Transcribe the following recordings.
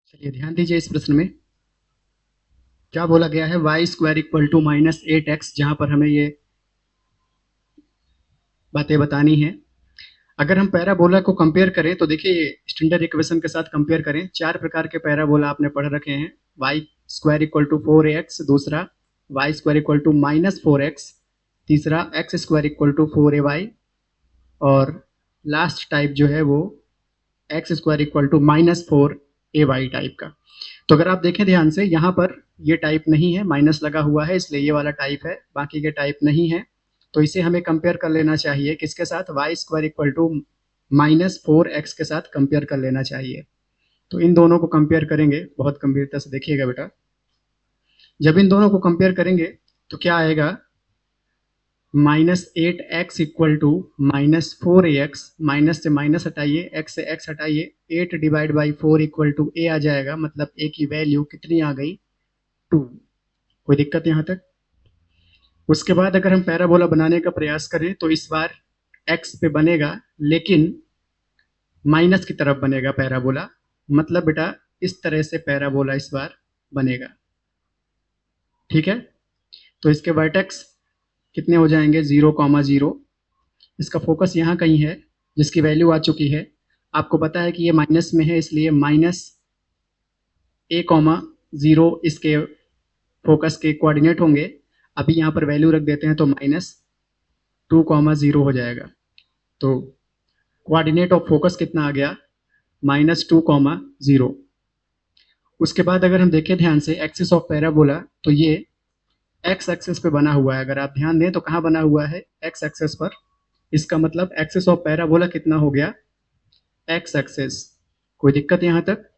चलिए ध्यान दीजिए इस प्रश्न में क्या बोला गया है। Y square equal to -8x, जहां पर हमें ये बातें बतानी है। अगर हम पैराबोला को कंपेयर करें तो देखिए ये स्टैंडर्ड इक्वेशन के साथ कंपेयर करें। चार प्रकार के पैराबोला आपने पढ़ रखे हैं। Y square equal to 4ax, दूसरा Y square equal to -4x, तीसरा x square equal to 4ay, और लास्ट टाइप जो है वो x square equal to -4ay type का। तो अगर आप देखें ध्यान से, यहाँ पर ये टाइप नहीं है, माइनस लगा हुआ है, इसलिए ये वाला टाइप है, बाकी के टाइप नहीं है। तो इसे हमें कंपेयर कर लेना चाहिए किसके साथ, Y square equal to -4x के साथ कंपेयर कर लेना चाहिए। तो इन दोनों को कंपेयर करेंगे, बहुत गंभीरता से देखिएगा बेटा। जब इन दोनों को कंपेयर करेंगे तो क्या आएगा, -8x equal to -4ax, minus से माइनस हटाइए, x से x हटाइए, 8 divide by 4 equal to a आ जाएगा, मतलब a की वैल्यू कितनी आ गई, 2। कोई दिक्कत यहाँ तक। उसके बाद अगर हम पैराबोला बनाने का प्रयास करें तो इस बार x पे बनेगा, लेकिन माइनस की तरफ बनेगा पैराबोला। मतलब बेटा इस तरह से पैराबोला इस बार बनेगा, ठीक है। तो इसके वर्टेक्स कितने हो जाएंगे, 0,0। इसका फोकस यहाँ कहीं है, जिसकी वैल्यू आ चुकी है। आपको पता है कि ये माइनस में है, इसलिए -a,0 इसके फोकस के कोऑर्डिनेट होंगे। अभी यहाँ पर वैल्यू रख देते हैं तो -2,0 हो जाएगा। तो कोऑर्डिनेट ऑफ फोकस कितना आ गया, -2,0। उसके बाद अगर हम देखें ध्यान से एक्सिस ऑफ पैराबोला, तो ये एक्स एक्सिस पे बना हुआ है। अगर आप ध्यान दें तो कहाँ बना हुआ है, एक्स एक्सिस पर। इसका मतलब एक्सिस ऑफ पैराबोला कितना हो गया, एक्स एक्सिस। कोई दिक्कत यहाँ तक।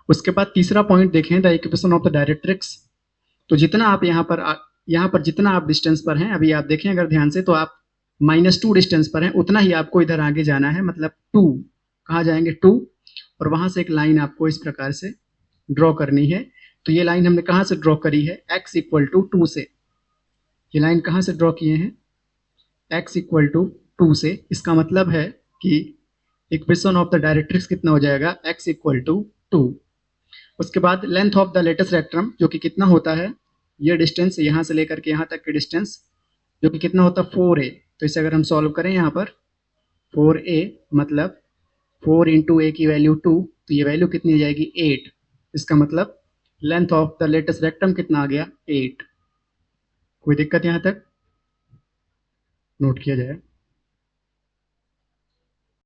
उसके बाद तीसरा पॉइंट देखें, the equation of the directrix. तो जितना आप यहाँ पर जितना आप डिस्टेंस पर हैं, अभी आप देखें अगर ध्यान से, तो आप -2 डिस्टेंस पर हैं, उतना ही आपको इधर आगे जाना है, मतलब 2। कहाँ जाएंगे, 2। और वहां से एक लाइन आपको इस प्रकार से ड्रॉ करनी है। तो ये लाइन हमने कहाँ से ड्रॉ करी है, x इक्वल टू 2 से। ये लाइन कहाँ से ड्रॉ किए हैं, x इक्वल टू 2 से। इसका मतलब है कि इक्वेशन ऑफ द डायरेक्ट्रिक्स कितना हो जाएगा, x इक्वल टू 2। उसके बाद length of the latus rectum, जो कि कितना होता है, ये डिस्टेंस यहाँ से लेकर के यहाँ तक की डिस्टेंस, जो कि कितना होता है, 4a। तो इसे अगर हम सॉल्व करें यहाँ पर, 4a मतलब 4 इंटू ए की वैल्यू 2, तो ये वैल्यू कितनी आ जाएगी, 8। इसका मतलब length of the latus rectum कितना आ गया, 8। कोई दिक्कत यहाँ तक, नोट किया जाए।